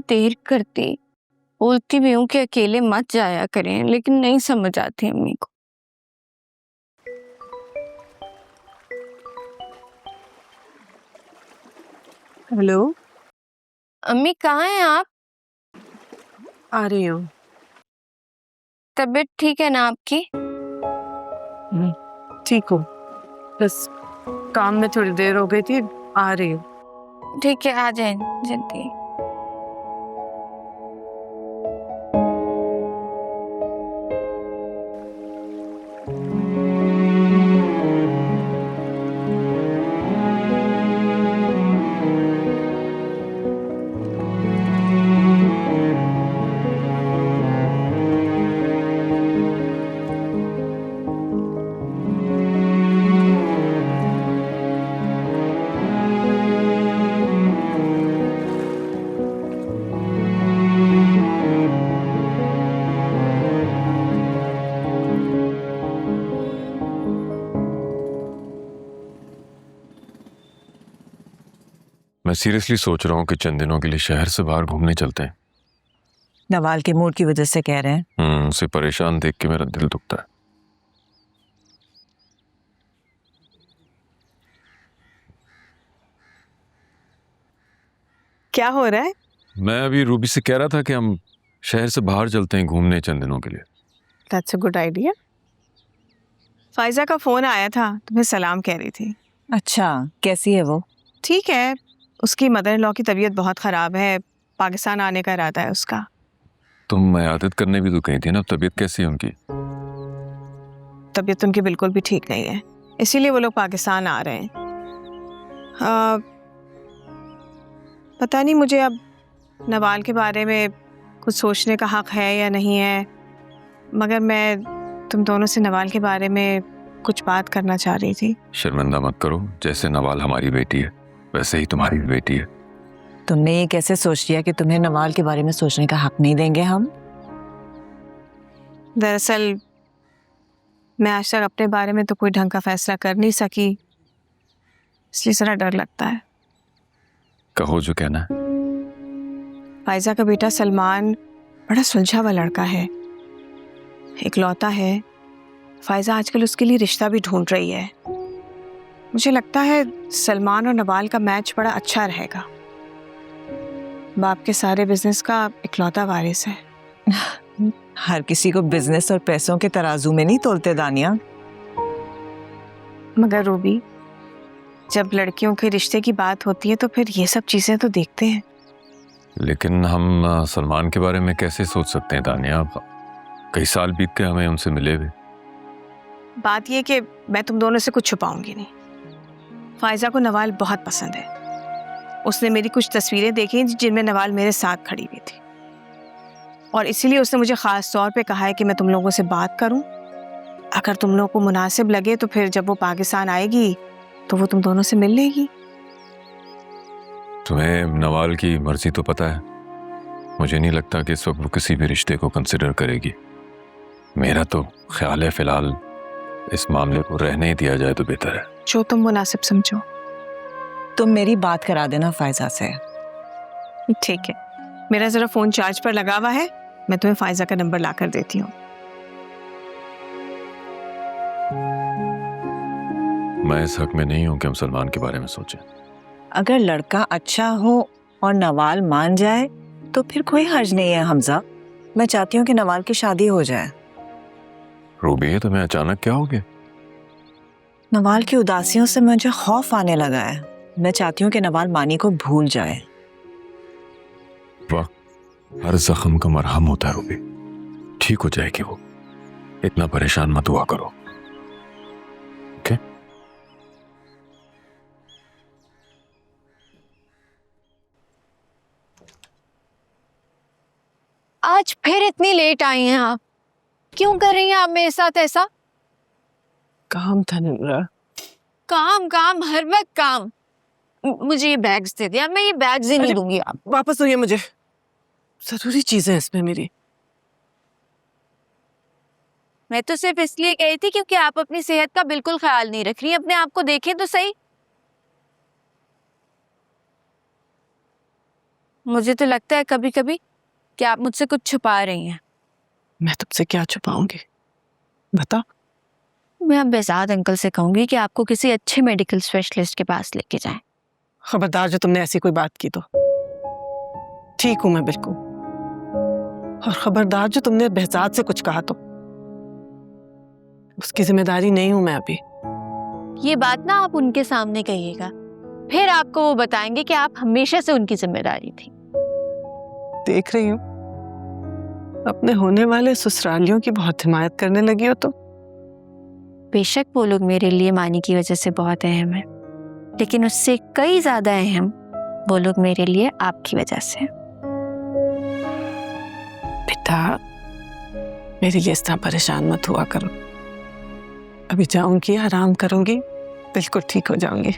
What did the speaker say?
देर करती। बोलती भी हूँ कि अकेले मत जाया करें, लेकिन नहीं समझ आती अम्मी को। हेलो, अम्मी कहाँ हैं आप? आ रही हूँ। तबीयत ठीक है ना आपकी? ठीक हूँ, बस काम में थोड़ी देर हो गई थी, आ रही हूँ। ठीक है, आ जाए जल्दी। मैं सीरियसली सोच रहा हूँ कि चंद दिनों के लिए शहर से बाहर घूमने चलते हैं। नवाल के मूड की वजह से कह रहे हैं? उसे परेशान देख के मेरा दिल दुखता है। क्या हो रहा है? मैं अभी रूबी से कह रहा था कि हम शहर से बाहर चलते हैं घूमने चंद दिनों के लिए। That's a good idea. Pfizer का फोन आया था, तुम्हें सलाम कह रही थी। अच्छा, कैसी है वो? ठीक है, उसकी मदर इन लॉ की तबीयत बहुत खराब है, पाकिस्तान आने का इरादा है उसका। तुम इयादत करने भी तो कही थी ना, तबीयत कैसी है उनकी? तबीयत उनकी बिल्कुल भी ठीक नहीं है, इसीलिए वो लोग पाकिस्तान आ रहे हैं। पता नहीं मुझे अब नवाल के बारे में कुछ सोचने का हक है या नहीं है, मगर मैं तुम दोनों से नवाल के बारे में कुछ बात करना चाह रही थी। शर्मिंदा मत करो, जैसे नवाल हमारी बेटी है वैसे ही तुम्हारी भी बेटी है। तुमने ये कैसे सोच लिया कि तुम्हें नवाल के बारे में सोचने का हक नहीं देंगे हम? दरअसल मैं आज तक अपने बारे में तो कोई ढंग का फैसला कर नहीं सकी, इसलिए जरा डर लगता है। कहो जो कहना है। फायजा का बेटा सलमान बड़ा सुलझा हुआ लड़का है, इकलौता है। फायजा आजकल उसके लिए रिश्ता भी ढूंढ रही है। मुझे लगता है सलमान और नवाल का मैच बड़ा अच्छा रहेगा। बाप के सारे बिजनेस का इकलौता वारिस है। हर किसी को बिजनेस और पैसों के तराजू में नहीं तोलते दानिया। मगर रूबी, जब लड़कियों के रिश्ते की बात होती है तो फिर ये सब चीजें तो देखते हैं। लेकिन हम सलमान के बारे में कैसे सोच सकते हैं दानिया? कई साल बीत गए हमें उनसे मिले हुए। बात ये कि मैं तुम दोनों से कुछ छुपाऊंगी नहीं। फायजा को नवाल बहुत पसंद है। उसने मेरी कुछ तस्वीरें देखी जिनमें नवाल मेरे साथ खड़ी हुई थी, और इसीलिए उसने मुझे खास तौर पे कहा है कि मैं तुम लोगों से बात करूं। अगर तुम लोगों को मुनासिब लगे तो फिर जब वो पाकिस्तान आएगी तो वो तुम दोनों से मिल लेगी। तुम्हें नवाल की मर्जी तो पता है। मुझे नहीं लगता कि इस वक्त वो किसी भी रिश्ते को कंसिडर करेगी। मेरा तो ख्याल है फिलहाल इस मामले को रहने ही दिया जाए तो बेहतर है। जो तुम मुनासिब समझो। तुम मेरी बात करा देना फायजा से। ठीक है, मेरा जरा फोन चार्ज पर लगा हुआ है, मैं तुम्हें फायजा का नंबर ला कर देती हूँ। मैं इस हक में नहीं हूं कि हम सलमान के बारे में सोचें। अगर लड़का अच्छा हो और नवाल मान जाए तो फिर कोई हर्ज नहीं है हमजा। मैं चाहती हूँ कि नवाल की शादी हो जाए। रूबी, तुम्हें अचानक क्या हो गया? नवाल की उदासियों से मुझे खौफ आने लगा है। मैं चाहती हूँ कि नवाल मानी को भूल जाए। वक्त हर जख्म का मरहम होता है रूबी, ठीक हो जाएगी वो। इतना परेशान मत हुआ करो। ओके? आज फिर इतनी लेट आई हैं आप? क्यों कर रही हैं आप मेरे साथ ऐसा? काम था नुरा। काम काम, हर वक्त काम। मुझे ये बैग्स दे दिया, मैं ये बैग्स ही नहीं दूंगी। आप वापस दो, ये मुझे जरूरी चीजें हैं इसमें मेरी। मैं तो सिर्फ इसलिए कही थी क्योंकि आप अपनी सेहत का बिल्कुल ख्याल नहीं रख रही। अपने आप को देखें तो सही। मुझे तो लगता है कभी कभी कि आप मुझसे कुछ छुपा रही हैं। मैं तुमसे क्या छुपाऊंगी, बता। मैं अब बेजाद अंकल से कहूंगी कि आपको किसी अच्छे मेडिकल स्पेशलिस्ट के पास लेके जाएं। खबरदार जो तुमने ऐसी कोई बात की तो। ठीक हूं मैं बिल्कुल, और खबरदार जो तुमने बेहजाद से कुछ कहा तो उसकी जिम्मेदारी नहीं हूं मैं अभी। ये बात ना आप उनके सामने कहिएगा, फिर आपको वो बताएंगे कि आप हमेशा से उनकी जिम्मेदारी थी। देख रही हूँ अपने होने वाले ससुरालियों की बहुत हिमायत करने लगी हो तुम। बेशक वो लोग मेरे लिए मानी की वजह से बहुत अहम है, लेकिन उससे कई ज्यादा अहम वो लोग मेरे लिए आपकी वजह से। बेटा मेरे लिए इस तरह परेशान मत हुआ करो। अभी जाऊंगी, आराम करूंगी, बिल्कुल ठीक हो जाऊंगी।